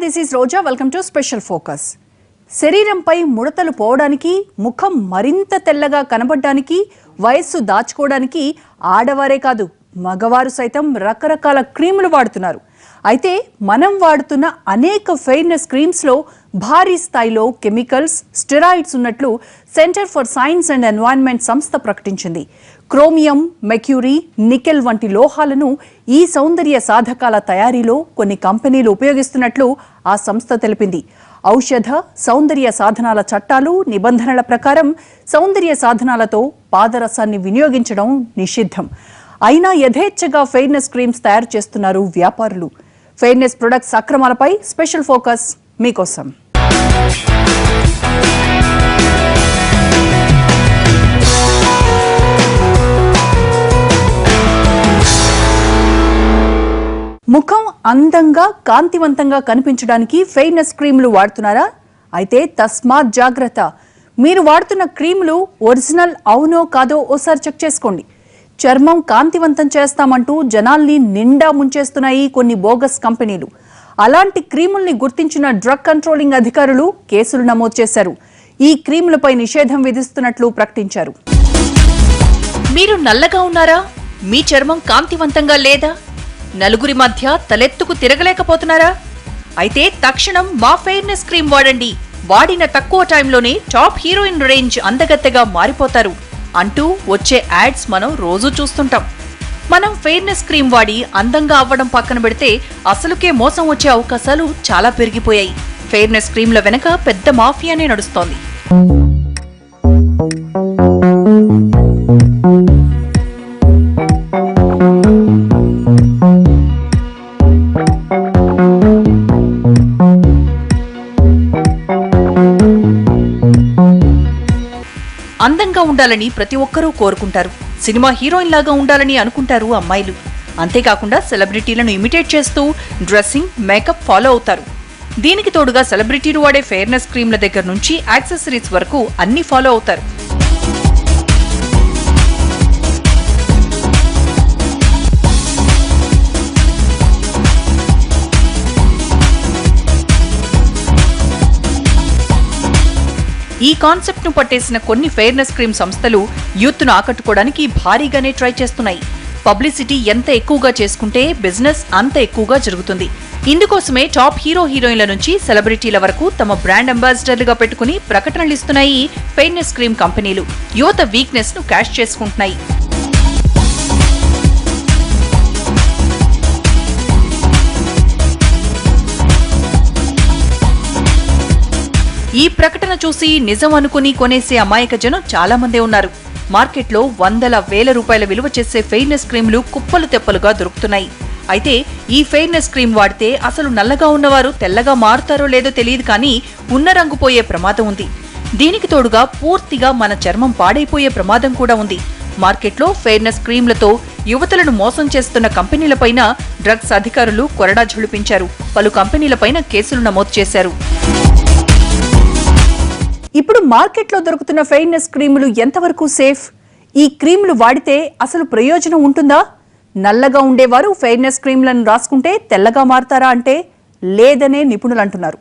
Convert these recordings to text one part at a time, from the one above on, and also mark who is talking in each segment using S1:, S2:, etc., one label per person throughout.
S1: this is Roja. Welcome to Special Focus. శరీరంపై ముడతలు పోవడానికి, ముఖం మరింత తెల్లగా కనబడడానికి, వయస్సు దాచుకోవడానికి ఆడవారే కాదు మగవారు సైతం రకరకాల క్రీములు వాడుతున్నారు. అయితే మనం వాడుతున్న అనేక ఫెయిర్నెస్ క్రీమ్స్ లో భారీ స్థాయిలో కెమికల్స్, స్టెరాయిడ్స్ ఉన్నట్లు centre for science and environment సంస్థ ప్రకటించింది. క్రోమియం, మెర్క్యూరీ, నికెల్ వంటి లోహాలను ఈ సౌందర్య సాధకాల తయారీలో కొన్ని కంపెనీలు ఉపయోగిస్తున్నట్లు ఆ సంస్థ తెలిపింది. ఔషధ, సౌందర్య సాధనాల చట్టాలు, నిబంధనల ప్రకారం సౌందర్య సాధనాలతో పాదరసాన్ని వినియోగించడం నిషిద్ధం. అయినా యథేచ్ఛగా ఫెయిర్నెస్ క్రీమ్స్ తయారు చేస్తున్నారు వ్యాపారులు. ఫెయిర్నెస్ ప్రొడక్ట్స్ అక్రమాలపై స్పెషల్ ఫోకస్ మీకోసం. ముఖం అందంగా, కాంతివంతంగా కనిపించడానికి ఫెయిర్నెస్ క్రీములు వాడుతున్నారా? అయితే తస్మాత్ జాగ్రత్త. మీరు వాడుతున్న క్రీములు ఒరిజినల్ అవునో కాదో ఓసారి చెక్ చేసుకోండి. చర్మం కాంతివంతం చేస్తామంటూ జనాల్ని నిండా ముంచేస్తున్నాయి కొన్ని బోగస్ కంపెనీలు. అలాంటి క్రీముల్ని గుర్తించిన డ్రగ్ కంట్రోలింగ్ అధికారులు కేసులు నమోదు చేశారు. ఈ క్రీములపై నిషేధం విధిస్తున్నట్లు ప్రకటించారు.
S2: మీరు నల్లగా ఉన్నారా? మీ చర్మం కాంతివంతంగా లేదా? నలుగురి మధ్య తలెత్తుకు తిరగలేకపోతున్నారా? అయితే తక్షణం మా ఫెయిర్నెస్ క్రీమ్ వాడండి. వాడిన తక్కువ టైంలోనే టాప్ హీరోయిన్ రేంజ్ అందగత్తెగా మారిపోతారు అంటూ వచ్చే యాడ్స్ మనం రోజూ చూస్తుంటాం. మనం ఫెయిర్నెస్ క్రీమ్ వాడి అందంగా అవ్వడం పక్కన పెడితే అసలుకే మోసం వచ్చే అవకాశాలు చాలా పెరిగిపోయాయి. ఫెయిర్నెస్ క్రీమ్ల వెనక పెద్ద మాఫియానే నడుస్తోంది. అందంగా ఉండాలని ప్రతి ఒక్కరూ కోరుకుంటారు. సినిమా హీరోయిన్ లాగా ఉండాలని అనుకుంటారు అమ్మాయిలు. అంతేకాకుండా సెలబ్రిటీలను ఇమిటేట్ చేస్తూ డ్రెస్సింగ్, మేకప్ ఫాలో అవుతారు. దీనికి తోడుగా సెలబ్రిటీలు వాడే ఫెయిర్నెస్ క్రీమ్ల దగ్గర నుంచి యాక్సెసరీస్ వరకు అన్ని ఫాలో అవుతారు. ఈ కాన్సెప్ట్ ను పట్టేసిన కొన్ని ఫెయిర్నెస్ క్రీమ్ సంస్థలు యూత్ ను ఆకట్టుకోవడానికి భారీగానే ట్రై చేస్తున్నాయి. పబ్లిసిటీ ఎంత ఎక్కువగా చేసుకుంటే బిజినెస్ అంత ఎక్కువగా జరుగుతుంది. ఇందుకోసమే టాప్ హీరోయిన్ల నుంచి సెలబ్రిటీల వరకు తమ బ్రాండ్ అంబాసిడర్లుగా పెట్టుకుని ప్రకటనలు ఇస్తున్నాయి ఫెయిర్నెస్ క్రీమ్ కంపెనీలు. యువత వీక్నెస్ ను క్యాష్ చేసుకుంటున్నాయి. ఈ ప్రకటన చూసి నిజం అనుకుని కొనేసే అమాయక జనం చాలా మందే ఉన్నారు. మార్కెట్లో వందల వేల రూపాయల విలువ చేసే ఫెయిర్నెస్ క్రీములు కుప్పలు తెప్పలుగా దొరుకుతున్నాయి. అయితే ఈ ఫెయిర్నెస్ క్రీమ్ వాడితే అసలు నల్లగా ఉన్నవారు తెల్లగా మారుతారో లేదో తెలియదు, కానీ ఉన్న రంగు పోయే ప్రమాదం ఉంది. దీనికి తోడుగా పూర్తిగా మన చర్మం పాడైపోయే ప్రమాదం కూడా ఉంది. మార్కెట్లో ఫెయిర్నెస్ క్రీమ్లతో యువతులను మోసం చేస్తున్న కంపెనీలపైన డ్రగ్స్ అధికారులు కొరడా ఝుళిపించారు. పలు కంపెనీలపైన కేసులు నమోదు చేశారు.
S1: ఇప్పుడు మార్కెట్లో దొరుకుతున్న ఫెయిర్నెస్ క్రీములు ఎంతవరకు సేఫ్? ఈ క్రీములు వాడితే అసలు ప్రయోజనం ఉంటుందా? నల్లగా ఉండేవారు ఫెయిర్నెస్ క్రీములను రాసుకుంటే తెల్లగా మారతారా అంటే లేదనే నిపుణులు అంటున్నారు.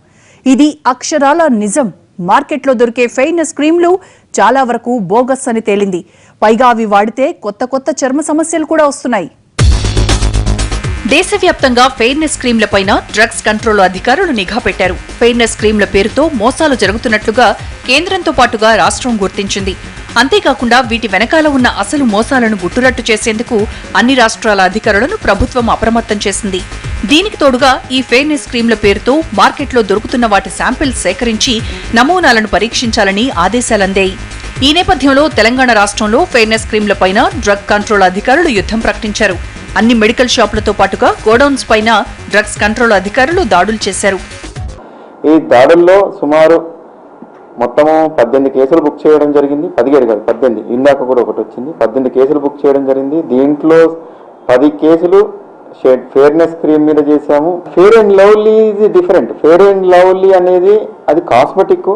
S1: ఇది అక్షరాల నిజం. మార్కెట్లో దొరికే ఫెయిర్నెస్ క్రీములు చాలా వరకు బోగస్ అని తేలింది. పైగా అవి వాడితే కొత్త కొత్త చర్మ సమస్యలు కూడా వస్తున్నాయి.
S2: దేశవ్యాప్తంగా ఫెయిర్నెస్ క్రీమ్లపైన డ్రగ్స్ కంట్రోల్ అధికారులు నిఘా పెట్టారు. ఫెయిర్నెస్ క్రీమ్ల పేరుతో మోసాలు జరుగుతున్నట్లుగా కేంద్రంతో పాటుగా రాష్ట్రం గుర్తించింది. అంతేకాకుండా వీటి వెనకాల ఉన్న అసలు మోసాలను గుట్టురట్టు చేసేందుకు అన్ని రాష్ట్రాల అధికారులను ప్రభుత్వం అప్రమత్తం చేసింది. దీనికి తోడుగా ఈ ఫెయిర్నెస్ క్రీమ్ల పేరుతో మార్కెట్లో దొరుకుతున్న వాటి శాంపిల్స్ సేకరించి నమూనాలను పరీక్షించాలని ఆదేశాలందాయి. ఈ నేపథ్యంలో తెలంగాణ రాష్ట్రంలో ఫెయిర్నెస్ క్రీమ్లపైన డ్రగ్ కంట్రోల్ అధికారులు యుద్ధం ప్రకటించారు. అన్ని మెడికల్ షాపులతో పాటుగా గోడౌన్స్ పైన డ్రగ్స్ కంట్రోల్ అధికారులు దాడులు చేశారు.
S3: ఈ దాడుల్లో సుమారు మొత్తము 18 కేసులు బుక్ చేయడం జరిగింది. 17 కాదు, 18. ఇందాక కూడా ఒకటి వచ్చింది. 18 కేసులు బుక్ చేయడం జరిగింది. దీంట్లో 10 కేసులు ఫెయిర్నెస్ క్రీమ్ మీద చేశాము. Fair and lovely is different. Fair and lovely అనేది అది కాస్మెటిక్.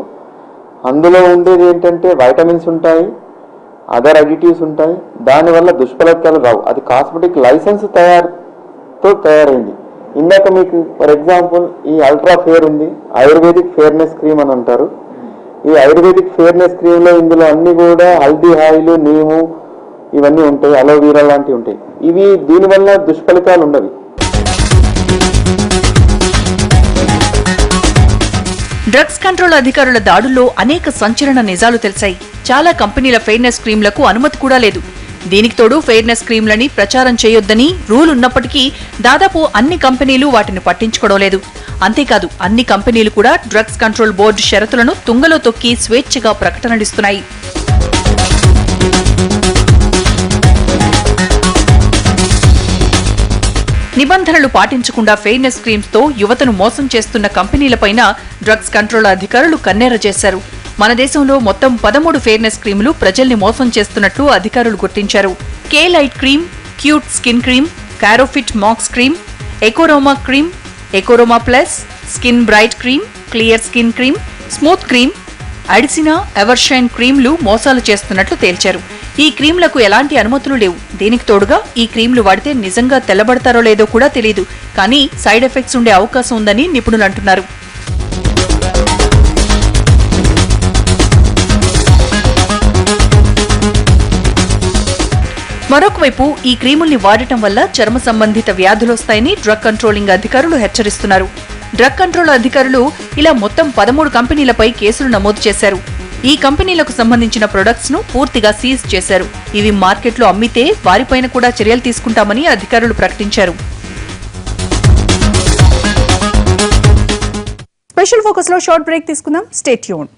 S3: అందులో ఉండేది ఏంటంటే వైటమిన్స్ ఉంటాయి, అదర్ అడిటివ్స్ ఉంటాయి. దానివల్ల దుష్ఫలితాలు రావు. అది కాస్మెటిక్ లైసెన్స్ తయారైంది. ఇందాక మీకు ఫర్ ఎగ్జాంపుల్ ఈ అల్ట్రా ఫేర్ ఉంది, ఆయుర్వేదిక్ ఫేర్నెస్ క్రీమ్ అని అంటారు. ఈ ఆయుర్వేదిక్ ఫేర్నెస్ క్రీమ్ లో ఇందులో అన్ని కూడా హల్దీ ఆయిల్, నీము ఇవన్నీ ఉంటాయి, అలోవీరా లాంటివి ఉంటాయి. ఇవి దీనివల్ల దుష్ఫలితాలు ఉండవు.
S2: డ్రగ్స్ కంట్రోల్ అధికారుల దాడుల్లో అనేక సంచలన నిజాలు తెలిసాయి. చాలా కంపెనీల ఫెయిర్నెస్ క్రీమ్లకు అనుమతి కూడా లేదు. దీనికి తోడు ఫెయిర్నెస్ క్రీమ్లని ప్రచారం చేయొద్దని రూల్ ఉన్నప్పటికీ దాదాపు అన్ని కంపెనీలు వాటిని పట్టించుకోవడం లేదు. అంతేకాదు అన్ని కంపెనీలు కూడా డ్రగ్స్ కంట్రోల్ బోర్డు షరతులను తుంగలో తొక్కి స్వేచ్ఛగా ప్రకటనలిస్తున్నాయి. నిబంధనలు పాటించకుండా ఫెయిర్నెస్ క్రీమ్స్ తో యువతను మోసం చేస్తున్న కంపెనీలపైన డ్రగ్స్ కంట్రోల్ అధికారులు కన్నెర్ర చేశారు. మన దేశంలో మొత్తం 13 ఫెయిర్నెస్ క్రీములు ప్రజల్ని మోసం చేస్తున్నట్లు అధికారులు గుర్తించారు. K light cream, cute skin cream, కారోఫిట్ మాక్స్ క్రీమ్, ఎకోరోమా క్రీమ్, ఎకోరోమా plus, skin bright cream, clear skin cream, smooth cream, అడిసినా, ఎవర్షైన్ క్రీమ్లు మోసాలు చేస్తున్నట్లు తేల్చారు. ఈ క్రీమ్లకు ఎలాంటి అనుమతులు లేవు. దీనికి తోడుగా ఈ క్రీమ్లు వాడితే నిజంగా తెల్లబడతారో లేదో కూడా తెలియదు. కానీ సైడ్ ఎఫెక్ట్స్ ఉండే అవకాశం ఉందని నిపుణులు అంటున్నారు. మరొకవైపు ఈ క్రీముల్ని వాడటం వల్ల చర్మ సంబంధిత వ్యాధులొస్తాయని డ్రగ్ కంట్రోలింగ్ అధికారులు హెచ్చరిస్తున్నారు. డ్రగ్ కంట్రోల్ అధికారులు ఇలా మొత్తం 13 కంపెనీలపై కేసులు నమోదు చేశారు. ఈ కంపెనీలకు సంబంధించిన ప్రొడక్ట్స్ ను పూర్తిగా సీజ్ చేశారు. ఇవి మార్కెట్లో అమ్మితే వారిపైన కూడా చర్యలు తీసుకుంటామని అధికారులు ప్రకటించారు.
S1: స్పెషల్ ఫోకస్ లో షార్ట్ బ్రేక్ తీసుకుందాం. Stay tune.